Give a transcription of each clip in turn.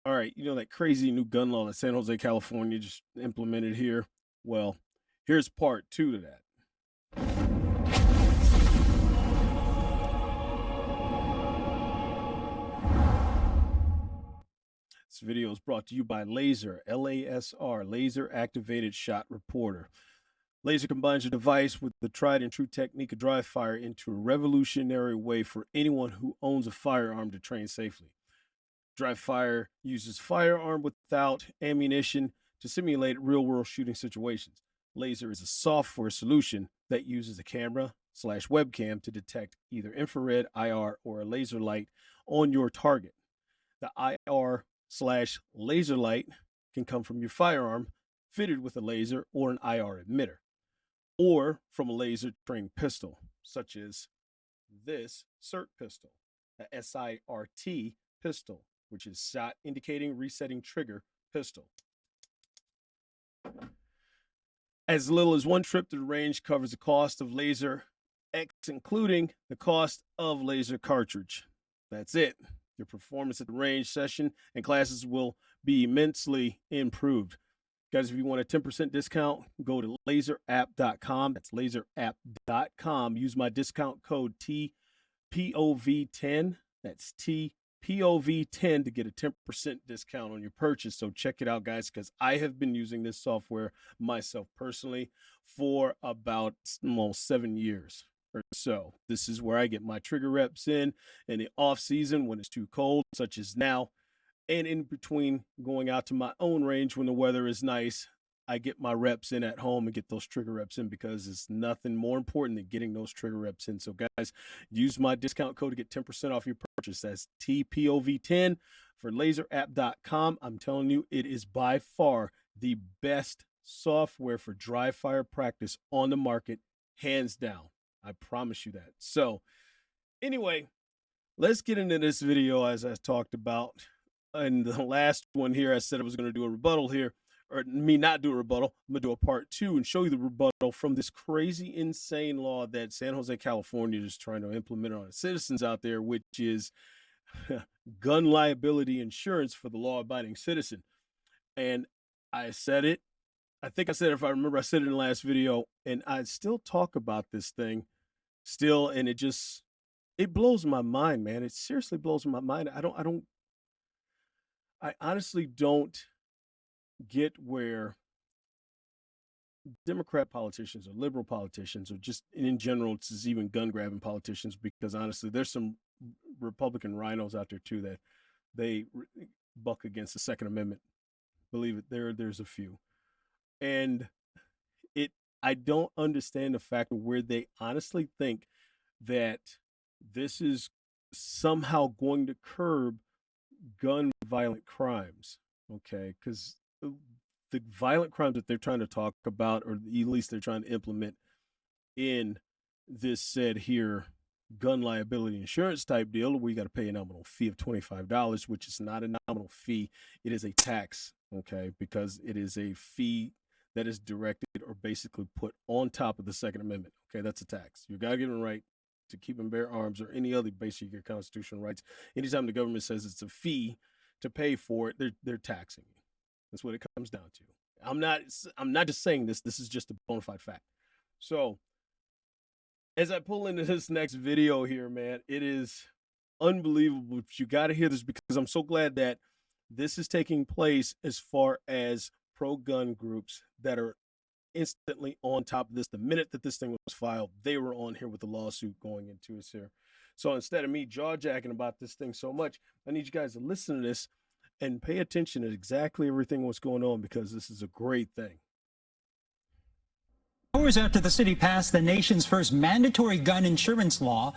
All right, you know that crazy new gun law that San Jose, California just implemented here? Well, here's part two to that. This video is brought to you by Laser, L-A-S-R, Laser Activated Shot Reporter. Laser combines your device with the tried and true technique of dry fire into a revolutionary way for anyone who owns a firearm to train safely. Dry fire uses firearm without ammunition to simulate real-world shooting situations. Laser is a software solution that uses a camera/webcam to detect either infrared, IR, or a laser light on your target. The IR/laser light can come from your firearm fitted with a laser or an IR emitter, or from a laser-trained pistol, such as this SIRT pistol, a SIRT pistol, which is shot indicating resetting trigger pistol. As little as one trip to the range covers the cost of Laser X, including the cost of laser cartridge. That's it. Your performance at the range session and classes will be immensely improved. Guys, if you want a 10% discount, go to laserapp.com. That's laserapp.com. Use my discount code TPOV10. That's TPOV10 to get a 10% discount on your purchase. So check it out, guys, because I have been using this software myself personally for about almost 7 years or so. This is where I get my trigger reps in the off season when it's too cold, such as now, and in between going out to my own range when the weather is nice. I get my reps in at home and get those trigger reps in because it's nothing more important than getting those trigger reps in. So guys, use my discount code to get 10% off your purchase. That's TPOV10 for laserapp.com. I'm telling you, it is by far the best software for dry fire practice on the market, hands down. I promise you that. So anyway, let's get into this video. As I talked about in the last one here, I said I was going to do a rebuttal here. Or me not do a rebuttal. I'm gonna do a part two and show you the rebuttal from this crazy, insane law that San Jose, California is trying to implement on its citizens out there, which is gun liability insurance for the law-abiding citizen. And I said it. I think I said it, if I remember, I said it in the last video, and I still talk about this thing still, and it blows my mind, man. It seriously blows my mind. I honestly don't get where Democrat politicians or liberal politicians, or just in general, it's even gun grabbing politicians, because honestly, there's some Republican rhinos out there too that they buck against the Second Amendment. Believe it, there's a few. And I don't understand the fact of where they honestly think that this is somehow going to curb gun violent crimes. Okay, because the violent crimes that they're trying to talk about, or at least they're trying to implement in this said here gun liability insurance type deal, we got to pay a nominal fee of $25, which is not a nominal fee. It is a tax, okay, because it is a fee that is directed or basically put on top of the Second Amendment. Okay, that's a tax. Your God-given right to keep and bear arms, or any other basic your constitutional rights. Anytime the government says it's a fee to pay for it, they're taxing you. That's what it comes down to. I'm not just saying this. This is just a bona fide fact. So as I pull into this next video here, man, it is unbelievable. You got to hear this, because I'm so glad that this is taking place as far as pro-gun groups that are instantly on top of this. The minute that this thing was filed, they were on here with the lawsuit going into us here. So instead of me jaw-jacking about this thing so much, I need you guys to listen to this and pay attention to exactly everything what's going on, because this is a great thing. Hours after the city passed the nation's first mandatory gun insurance law,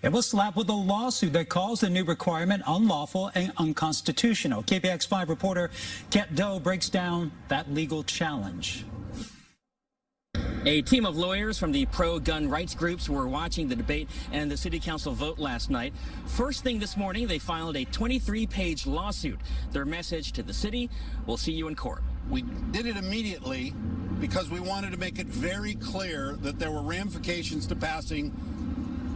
it was slapped with a lawsuit that calls the new requirement unlawful and unconstitutional. KPX5 reporter Ket Doe breaks down that legal challenge. A team of lawyers from the pro-gun rights groups were watching the debate and the city council vote last night. First thing this morning, they filed a 23-page lawsuit. Their message to the city: we'll see you in court. We did it immediately because we wanted to make it very clear that there were ramifications to passing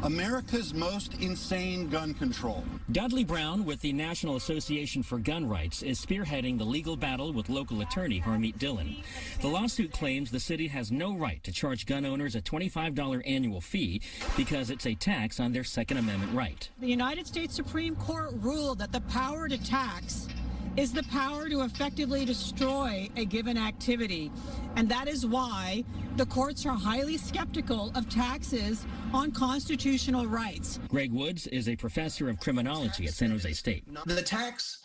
America's most insane gun control. Dudley Brown with the National Association for Gun Rights is spearheading the legal battle with local attorney Harmeet Dillon. The lawsuit claims the city has no right to charge gun owners a $25 annual fee because it's a tax on their Second Amendment right. The United States Supreme Court ruled that the power to tax is the power to effectively destroy a given activity. And that is why the courts are highly skeptical of taxes on constitutional rights. Greg Woods is a professor of criminology at San Jose State. The tax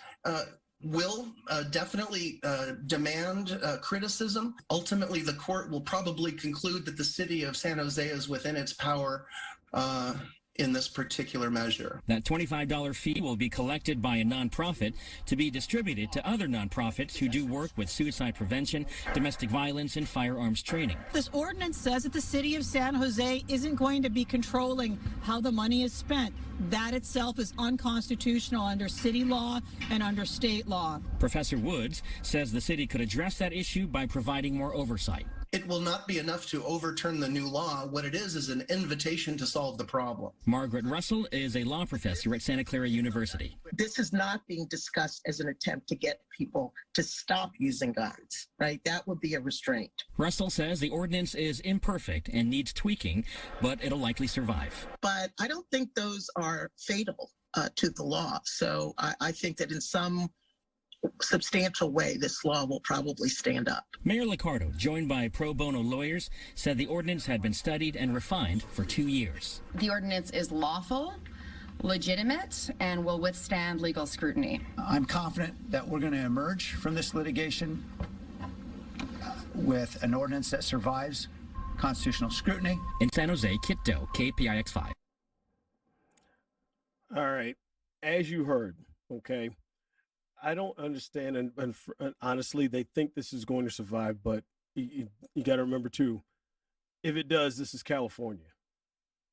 will definitely demand criticism. Ultimately, the court will probably conclude that the city of San Jose is within its power in this particular measure. That $25 fee will be collected by a nonprofit to be distributed to other nonprofits who do work with suicide prevention, domestic violence, and firearms training. This ordinance says that the city of San Jose isn't going to be controlling how the money is spent. That itself is unconstitutional under city law and under state law. Professor Woods says the city could address that issue by providing more oversight. It will not be enough to overturn the new law. What it is an invitation to solve the problem. Margaret Russell is a law professor at Santa Clara University. This is not being discussed as an attempt to get people to stop using guns, right? That would be a restraint. Russell says the ordinance is imperfect and needs tweaking, but it'll likely survive. But I don't think those are fatal to the law. So I think that in some substantial way, this law will probably stand up. Mayor Liccardo, joined by pro bono lawyers, said the ordinance had been studied and refined for 2 years. The ordinance is lawful, legitimate, and will withstand legal scrutiny. I'm confident that we're going to emerge from this litigation with an ordinance that survives constitutional scrutiny. In San Jose, Kit Doe, KPIX5. All right. As you heard, okay, I don't understand, and honestly, they think this is going to survive, but you got to remember, too, if it does, this is California,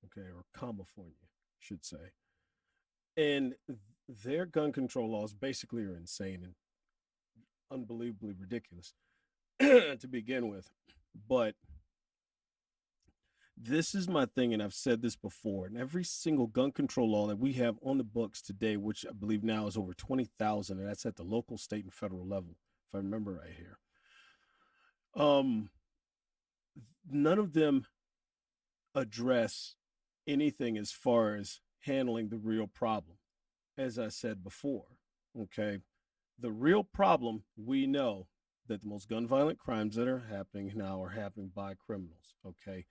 okay, or California, I should say. And their gun control laws basically are insane and unbelievably ridiculous to begin with. But this is my thing, and I've said this before, and every single gun control law that we have on the books today, which I believe now is over 20,000, and that's at the local, state, and federal level, if I remember right here. None of them address anything as far as handling the real problem. As I said before, okay, the real problem, we know that the most gun violent crimes that are happening now are happening by criminals, okay?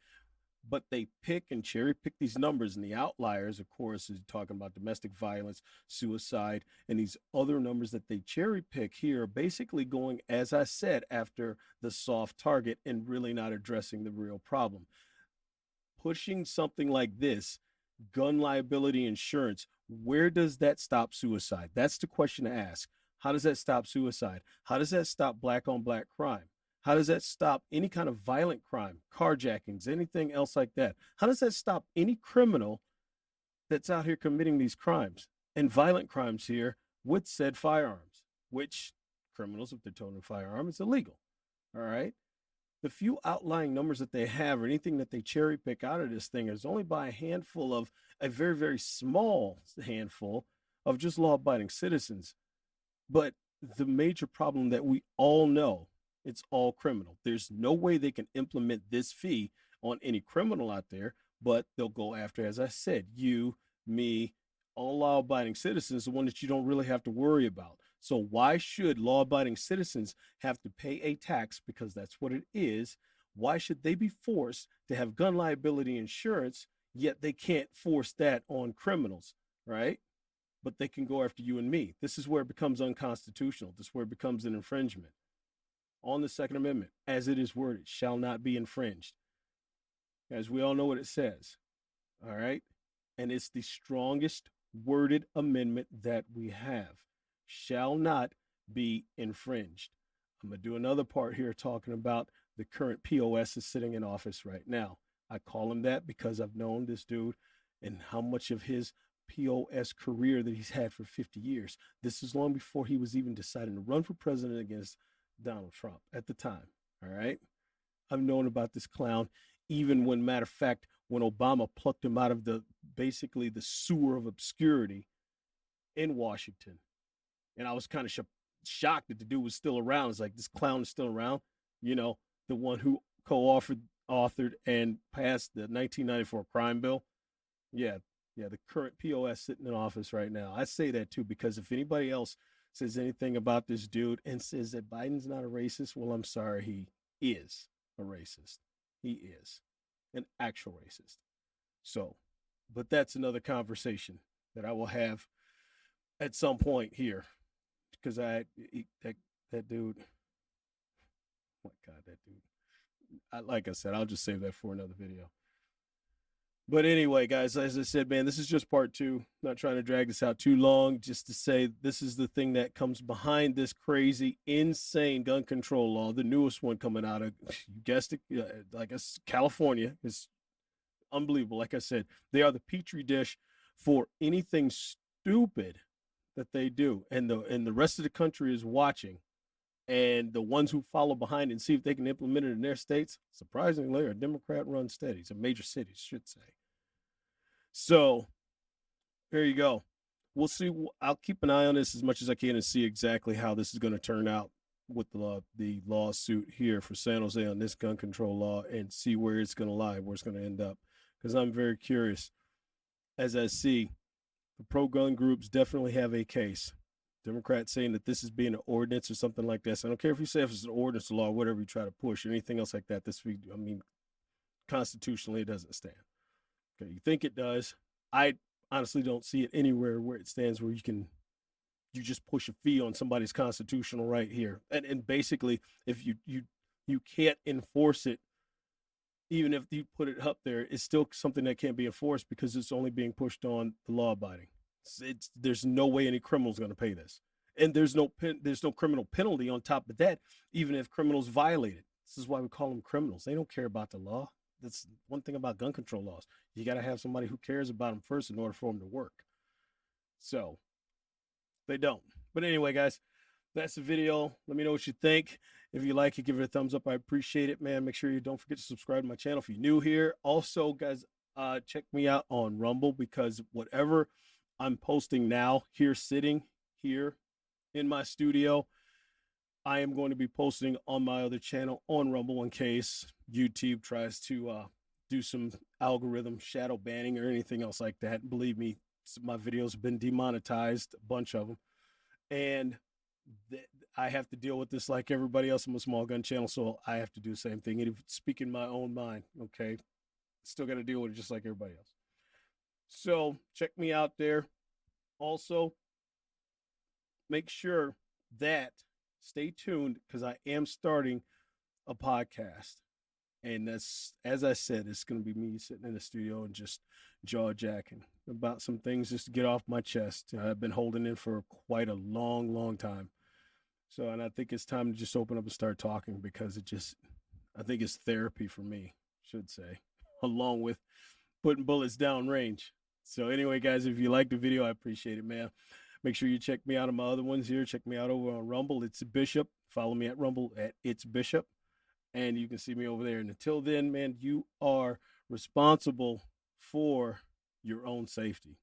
But they pick and cherry pick these numbers, and the outliers, of course, is talking about domestic violence, suicide, and these other numbers that they cherry pick here are basically going, as I said, after the soft target and really not addressing the real problem. Pushing something like this, gun liability insurance, where does that stop suicide? That's the question to ask. How does that stop suicide? How does that stop black on black crime? How does that stop any kind of violent crime, carjackings, anything else like that? How does that stop any criminal that's out here committing these crimes and violent crimes here with said firearms, which criminals, if they're toting a firearm, it's illegal, all right? The few outlying numbers that they have or anything that they cherry pick out of this thing is only by a handful of, a very, very small handful of just law-abiding citizens. But the major problem that we all know, it's all criminal. There's no way they can implement this fee on any criminal out there, but they'll go after, as I said, you, me, all law-abiding citizens, the one that you don't really have to worry about. So why should law-abiding citizens have to pay a tax, because that's what it is? Why should they be forced to have gun liability insurance, yet they can't force that on criminals, right? But they can go after you and me. This is where it becomes unconstitutional. This is where it becomes an infringement on the Second Amendment, as it is worded, shall not be infringed. As we all know what it says, all right? And it's the strongest worded amendment that we have. Shall not be infringed. I'm going to do another part here talking about the current POS is sitting in office right now. I call him that because I've known this dude and how much of his POS career that he's had for 50 years. This is long before he was even deciding to run for president against Donald Trump at the time, all right? I've known about this clown even when, matter of fact, when Obama plucked him out of basically the sewer of obscurity in Washington. And I was kind of shocked that the dude was still around. It's like, this clown is still around, the one who authored and passed the 1994 crime bill. Yeah, the current POS sitting in office right now. I say that too because if anybody else says anything about this dude and says that Biden's not a racist, well, I'm sorry, he is a racist. He is an actual racist. So, but that's another conversation that I will have at some point here, because that dude. Oh my God, that dude. Like I said, I'll just save that for another video. But anyway, guys, as I said, man, this is just part 2. Not trying to drag this out too long, just to say this is the thing that comes behind this crazy, insane gun control law. The newest one coming out of, you guessed it, like California is unbelievable. Like I said, they are the petri dish for anything stupid that they do, and the rest of the country is watching. And the ones who follow behind and see if they can implement it in their states, surprisingly, are Democrat-run cities, and major cities, should say. So, here you go. We'll see. I'll keep an eye on this as much as I can and see exactly how this is going to turn out with the lawsuit here for San Jose on this gun control law, and see where it's going to lie, where it's going to end up. Because I'm very curious. As I see, the pro-gun groups definitely have a case. Democrats saying that this is being an ordinance or something like this. I don't care if you say if it's an ordinance, law, whatever you try to push, anything else like that. Constitutionally, it doesn't stand. Okay, you think it does. I honestly don't see it anywhere where it stands where you just push a fee on somebody's constitutional right here. And basically, if you can't enforce it, even if you put it up there, it's still something that can't be enforced because it's only being pushed on the law-abiding. There's no way any criminal's going to pay this, and there's no criminal penalty on top of that, even if criminals violate it. This is why we call them criminals. They don't care about the law. That's one thing about gun control laws. You got to have somebody who cares about them first in order for them to work. So they don't. But anyway, guys, that's the video. Let me know what you think. If you like it, give it a thumbs up. I appreciate it, man. Make sure you don't forget to subscribe to my channel if you're new here. Also, guys, check me out on Rumble, because whatever I'm posting now here, sitting here in my studio, I am going to be posting on my other channel on Rumble in case YouTube tries to do some algorithm shadow banning or anything else like that. Believe me, my videos have been demonetized, a bunch of them. And I have to deal with this like everybody else. I'm a small gun channel, so I have to do the same thing. And speaking my own mind, okay? Still got to deal with it just like everybody else. So check me out there. Also, make sure that stay tuned, because I am starting a podcast. And that's, as I said, it's going to be me sitting in the studio and just jaw jacking about some things just to get off my chest. I've been holding in for quite a long, long time. So, and I think it's time to just open up and start talking, because I think it's therapy for me, should say, along with putting bullets down range. So anyway, guys, if you like the video, I appreciate it, man. Make sure you check me out on my other ones here. Check me out over on Rumble. It's Bishop. Follow me at Rumble at It's Bishop. And you can see me over there. And until then, man, you are responsible for your own safety.